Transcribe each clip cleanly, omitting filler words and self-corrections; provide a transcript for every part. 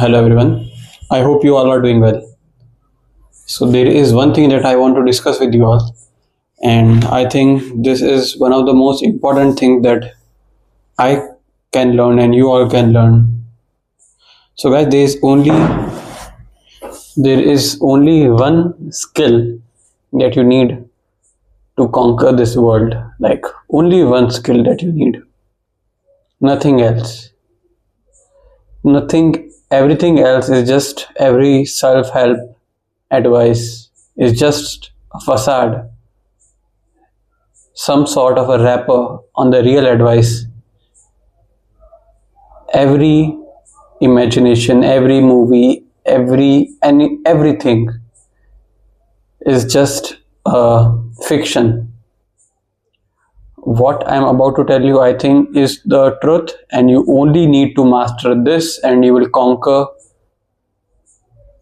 Hello everyone. I hope you all are doing well. So there is one thing that I want to discuss with you all, and I think this is one of the most important things that I can learn and you all can learn. So guys, there is only one skill that you need to conquer this world. Like only one skill that you need. Nothing else. Nothing Everything else is just every self-help advice is just a facade, some sort of a wrapper on the real advice. Every imagination, every movie, everything is just a fiction. What I'm about to tell you, I think, is the truth, and you only need to master this, and you will conquer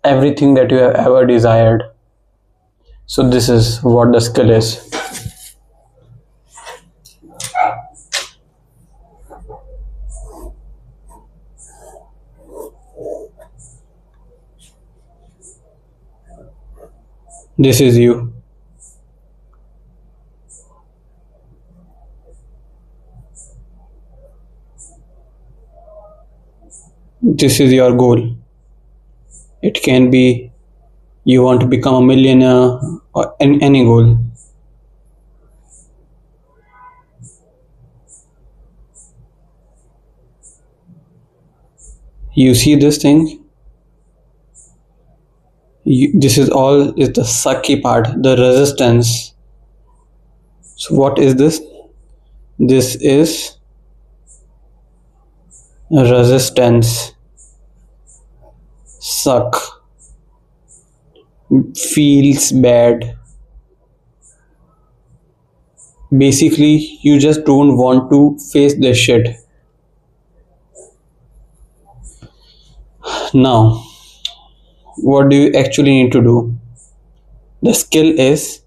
everything that you have ever desired. So, this is what the skill is. This is you. This is your goal. It can be you want to become a millionaire or any goal. You see this thing? This is the sucky part, the resistance. So what is this? This is resistance. Suck. Feels bad. Basically, you just don't want to face this shit. Now, what do you actually need to do? The skill is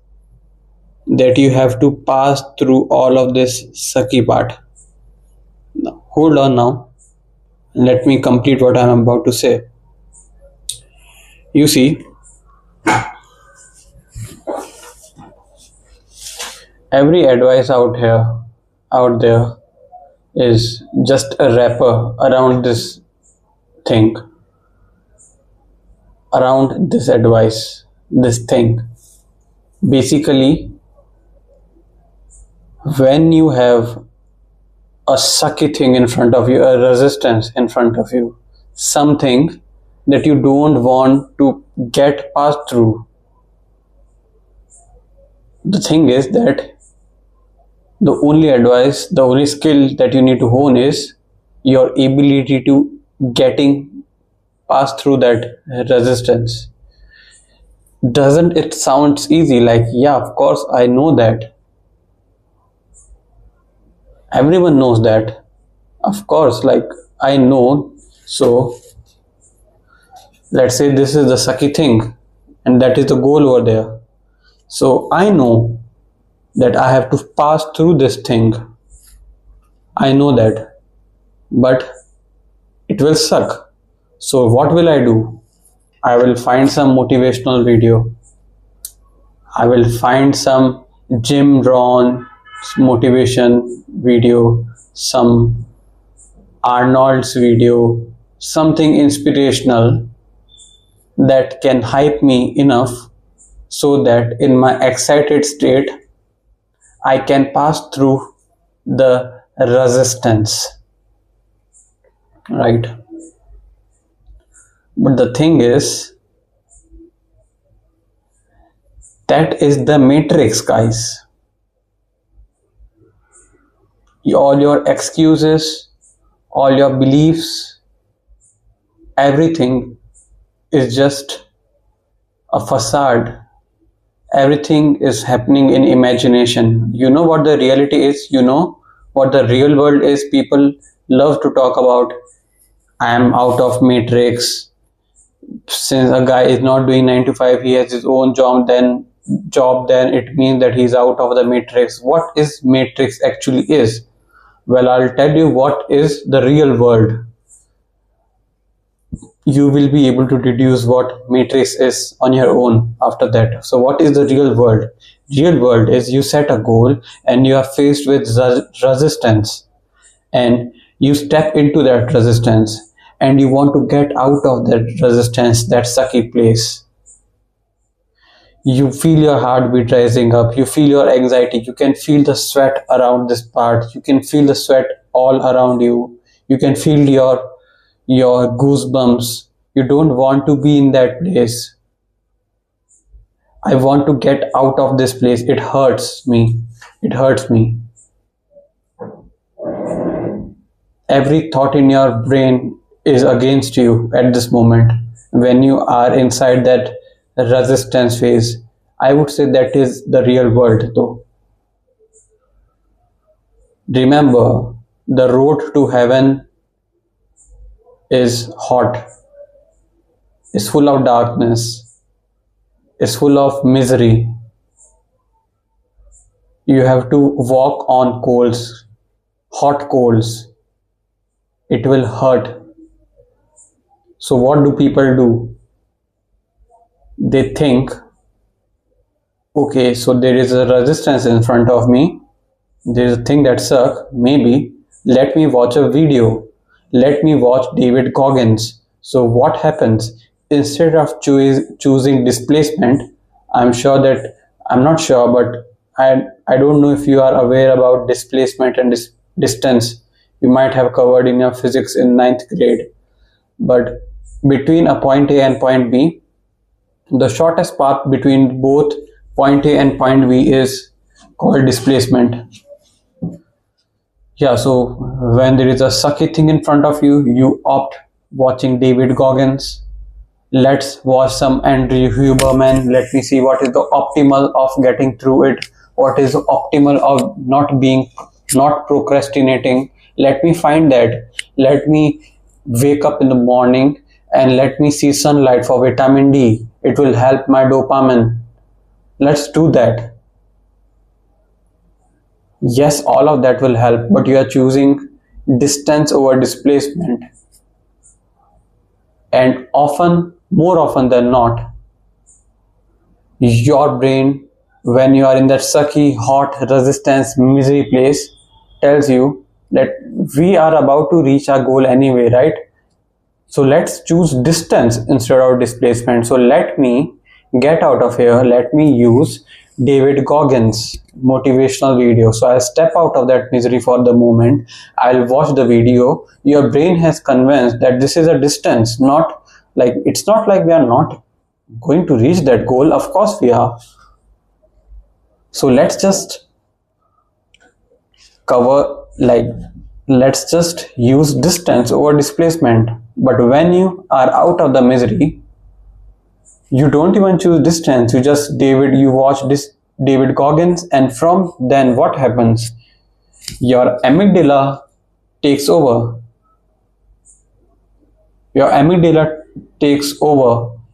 that you have to pass through all of this sucky part. Now, hold on now. Let me complete what I'm about to say. You see, every advice out there, is just a wrapper around this thing, around this advice, this thing. Basically, when you have a sucky thing in front of you, a resistance in front of you, something that you don't want to get passed through. The thing is that the only skill that you need to hone is your ability to getting passed through that resistance. Doesn't it sounds easy? Like, yeah, of course, I know that. Everyone knows that. Of course, like, I know. So, let's say this is the sucky thing, and that is the goal over there. So, I know that I have to pass through this thing. I know that. But it will suck. So, what will I do? I will find some motivational video. I will find some Jim Rohn motivation video, some Arnold's video, something inspirational that can hype me enough so that in my excited state I can pass through the resistance. Right? But the thing is, that is the matrix, guys. All your excuses, all your beliefs, everything is just a facade. Everything is happening in imagination. You know what the reality is? You know what the real world is? People love to talk about, I am out of matrix. Since a guy is not doing 9 to 5, he has his own then it means that he's out of the matrix. What is matrix actually is? Well, I'll tell you what is the real world. you will be able to deduce what matrix is on your own after that. So what is the real world? Real world is you set a goal and you are faced with resistance, and you step into that resistance and you want to get out of that resistance, that sucky place. You feel your heartbeat rising up, you feel your anxiety, you can feel the sweat around this part, you can feel the sweat all around you, you can feel your goosebumps. You don't want to be in that place. I want to get out of this place. It hurts me. It hurts me. Every thought in your brain is against you at this moment. When you are inside that resistance phase, I would say that is the real world though. Remember, the road to heaven is hot, is full of darkness, is full of misery. You have to walk on coals, hot coals. It will hurt. So what do people do? They think, okay, so there is a resistance in front of me. There is a thing that sucks. Maybe let me watch a video. Let me watch David Goggins. So what happens? Instead of choosing displacement, I'm not sure, but I don't know if you are aware about displacement and distance. You might have covered in your physics in ninth grade. But between a point A and point B, the shortest path between both point A and point B is called displacement. Yeah, so when there is a sucky thing in front of you, you opt watching David Goggins. Let's watch some Andrew Huberman. Let me see what is the optimal of getting through it. What is the optimal of not procrastinating. Let me find that. Let me wake up in the morning and let me see sunlight for vitamin D. It will help my dopamine. Let's do that. Yes, all of that will help, but you are choosing distance over displacement. And more often than not, your brain, when you are in that sucky, hot, resistance, misery place, tells you that we are about to reach our goal anyway, right? So let's choose distance instead of displacement. So let me get out of here. Let me use David Goggins motivational video. So I'll step out of that misery for the moment. I'll watch the video. Your brain has convinced that this is a distance, it's not like we are not going to reach that goal. Of course we are. So let's just cover let's just use distance over displacement. But when you are out of the misery, you don't even choose distance. You watch this David Goggins, and from then what happens? Your amygdala takes over. Your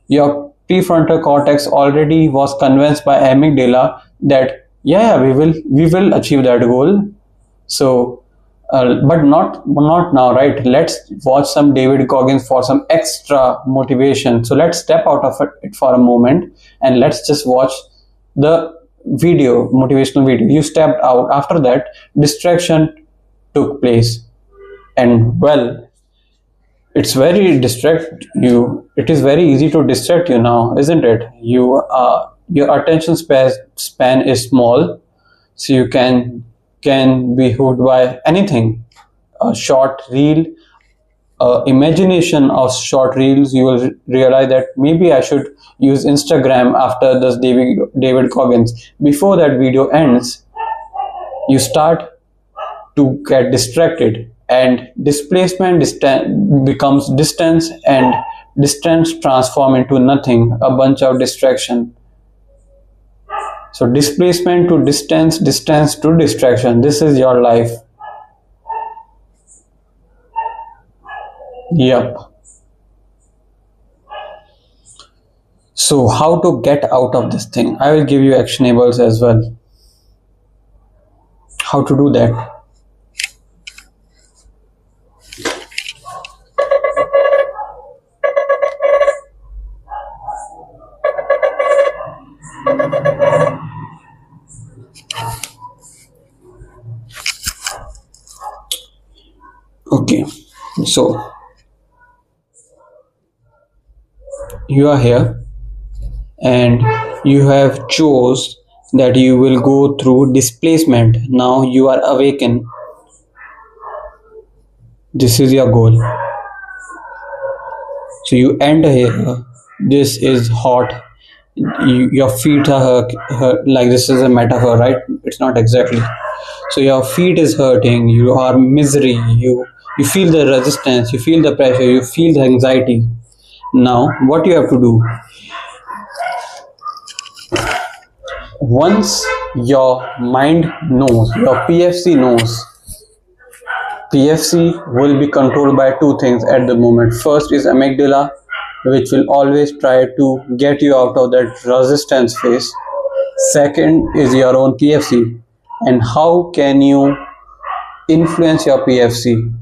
Your prefrontal cortex already was convinced by amygdala that we will achieve that goal. So but not now, right? Let's watch some David Goggins for some extra motivation. So let's step out of it for a moment and let's just watch the motivational video. You stepped out. After that, distraction took place, and well, it's very distract you. It is very easy to distract you now, isn't it? Your attention span is small, so you can be hooked by anything. A short reel, imagination of short reels. You will realize that maybe I should use Instagram after this David Goggins. Before that video ends, you start to get distracted, and displacement becomes distance, and distance transform into nothing, a bunch of distraction. So displacement to distance, distance to distraction. This is your life. Yep. So how to get out of this thing? I will give you actionables as well. How to do that? So you are here and you have chose that you will go through displacement. Now you are awakened. This is your goal. So you enter here. This is hot. Your feet are like this is a metaphor, right? It's not exactly. So your feet is hurting. You are misery. You feel the resistance. You feel the pressure. You feel the anxiety. Now what you have to do? Once your mind knows, your PFC knows, PFC will be controlled by two things at the moment. First is amygdala, which will always try to get you out of that resistance phase. Second is your own PFC. And how can you influence your PFC?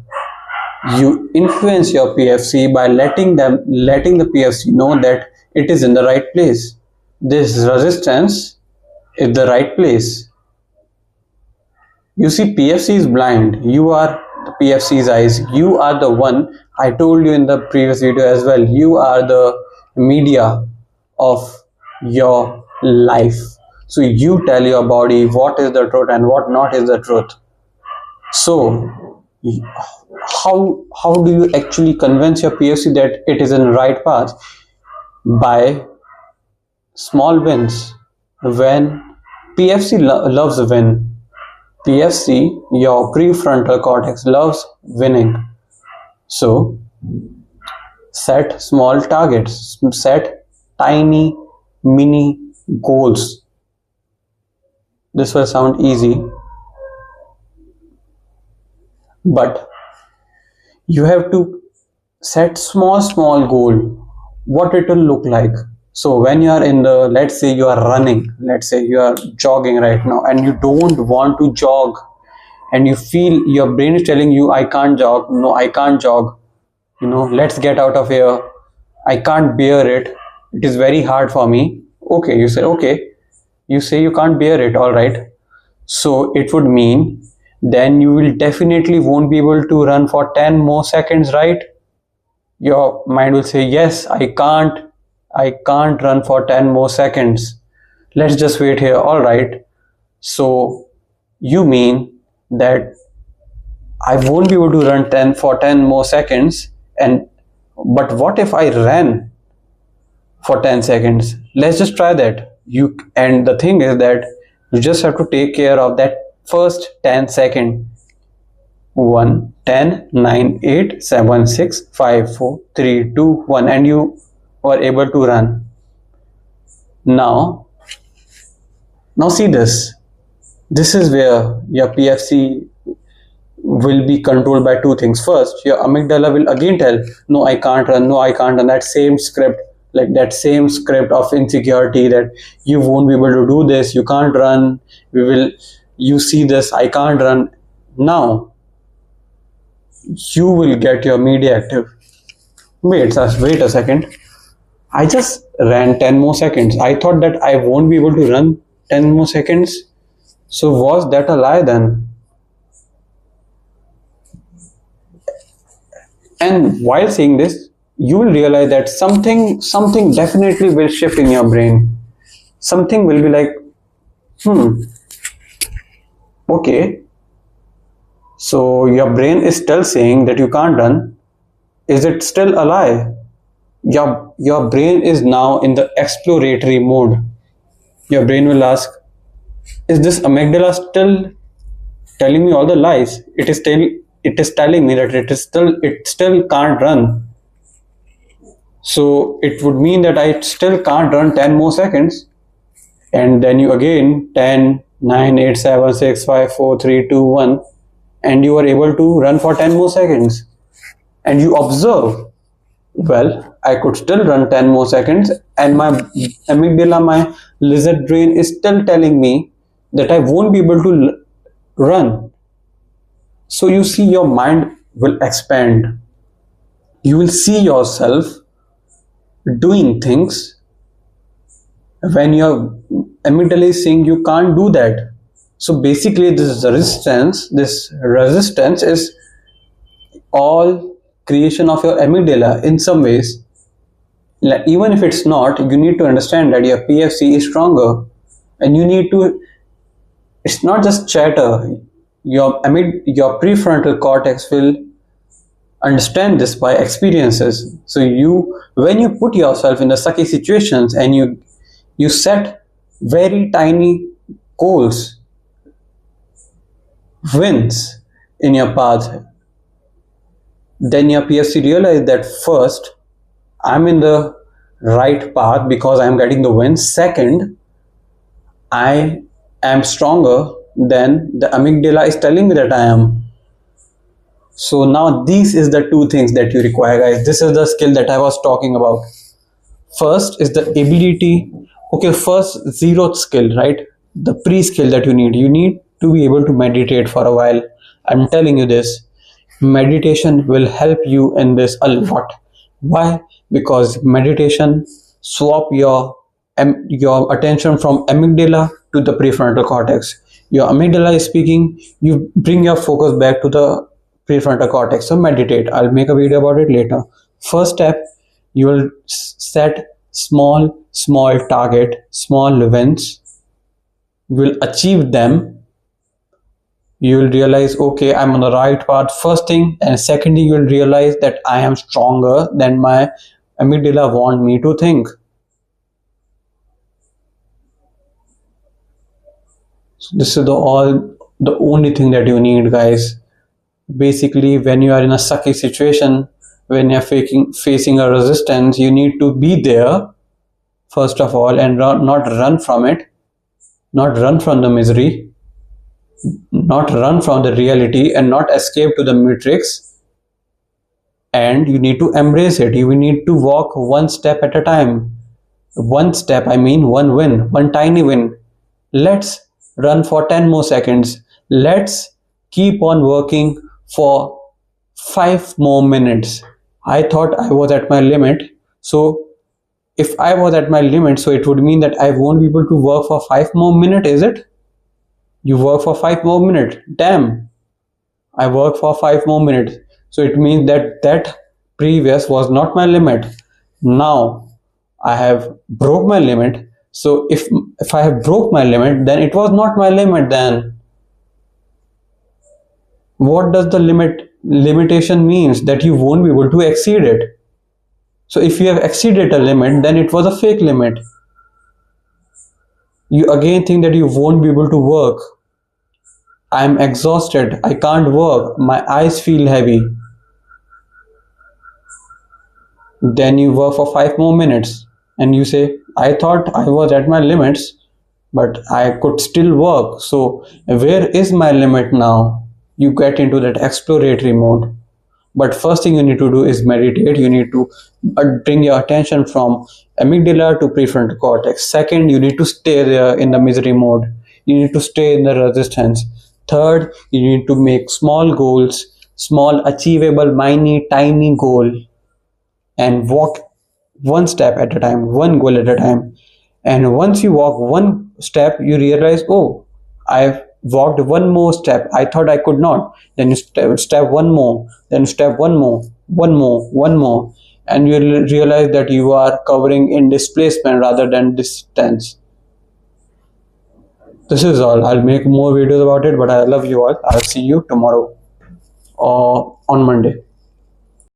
You influence your PFC by letting the PFC know that it is in the right place. This resistance is the right place. You see, PFC is blind. You are the PFC's eyes. You are the one. I told you in the previous video as well. You are the media of your life. So you tell your body what is the truth and what not is the truth. So how do you actually convince your PFC that it is in the right path? By small wins. When PFC loves a win. PFC, your prefrontal cortex, loves winning. So set small targets, set tiny mini goals. This will sound easy, but you have to set small goal, what it will look like. So when you are in the, let's say you are running, let's say you are jogging right now and you don't want to jog and you feel your brain is telling you, I can't jog, no, I can't jog, let's get out of here, I can't bear it, it is very hard for me. Okay, you say, okay, you say you can't bear it, all right. So it would mean then you will definitely won't be able to run for 10 more seconds, right? Your mind will say, yes, I can't run for 10 more seconds. Let's just wait here. All right. So you mean that I won't be able to run 10 more seconds. But what if I ran for 10 seconds? Let's just try that. And the thing is that you just have to take care of that first 10 seconds. 1, 10, 9, 8, 7, 6, 5, 4, 3, 2, 1, and you were able to run. Now see this. This is where your PFC will be controlled by two things. First, your amygdala will again tell, no, I can't run, no, I can't run. That same script, like that same script of insecurity that you won't be able to do this, you can't run, you see this, I can't run. Now you will get your media active. Wait a second. I just ran 10 more seconds. I thought that I won't be able to run 10 more seconds. So was that a lie then? And while saying this, you will realize that something definitely will shift in your brain. Something will be like, okay. So your brain is still saying that you can't run. Is it still a lie? Your brain is now in the exploratory mode. Your brain will ask, is this amygdala still telling me all the lies? It is telling me that it still can't run. So it would mean that I still can't run 10 more seconds. And then you again 10, 9, 8, 7, 6, 5, 4, 3, 2, 1, and you are able to run for 10 more seconds. And you observe, well, I could still run 10 more seconds and my amygdala, my lizard brain is still telling me that I won't be able to run. So you see, your mind will expand. You will see yourself doing things when your amygdala is saying you can't do that. So basically this resistance is all creation of your amygdala in some ways. Like, even if it's not, you need to understand that your PFC is stronger, and you need to. It's not just chatter. Your prefrontal cortex will understand this by experiences. So when you put yourself in the sucky situations and you set very tiny goals, wins in your path, then your PFC realize that first, I'm in the right path because I'm getting the wins. Second, I am stronger than the amygdala is telling me that I am. So now these is the two things that you require, guys. This is the skill that I was talking about. First is the ability. Okay, first zeroth skill, right? The pre-skill that you need to be able to meditate for a while. I'm telling you this. Meditation will help you in this a lot. Why? Because meditation swap your attention from amygdala to the prefrontal cortex. Your amygdala is speaking, you bring your focus back to the prefrontal cortex. So meditate. I'll make a video about it later. First step, you will set small target, small wins. You will achieve them. You will realize, okay, I'm on the right path, first thing. And secondly, you will realize that I am stronger than my amygdala want me to think. So this is the only thing that you need, guys. Basically, when you are in a sucky situation, when you're facing a resistance, you need to be there first of all, and not run from it, not run from the misery, not run from the reality, and not escape to the matrix. And you need to embrace it. You need to walk one step at a time. One step, I mean one win, one tiny win. Let's run for 10 more seconds. Let's keep on working for 5 more minutes. I thought I was at my limit. So if I was at my limit, so it would mean that I won't be able to work for 5 more minutes, is it? You work for 5 more minutes. Damn. I work for 5 more minutes. So it means that previous was not my limit. Now I have broke my limit. So if I have broke my limit, then it was not my limit then. What does the limitation means? That you won't be able to exceed it. So if you have exceeded a limit, then it was a fake limit. You again think that you won't be able to work. I'm exhausted. I can't work. My eyes feel heavy. Then you work for 5 more minutes and you say, I thought I was at my limits, but I could still work. So where is my limit now? You get into that exploratory mode. But first thing you need to do is meditate. You need to bring your attention from amygdala to prefrontal cortex. Second, you need to stay there in the misery mode. You need to stay in the resistance. Third, you need to make small goals, small achievable, tiny goal, and walk one step at a time, one goal at a time. And once you walk one step, you realize, oh, I've walked one more step. I thought I could not. Then you step one more, then step one more, and you realize that you are covering in displacement rather than distance. This is all. I'll make more videos about it, but I love you all. I'll see you tomorrow or on Monday.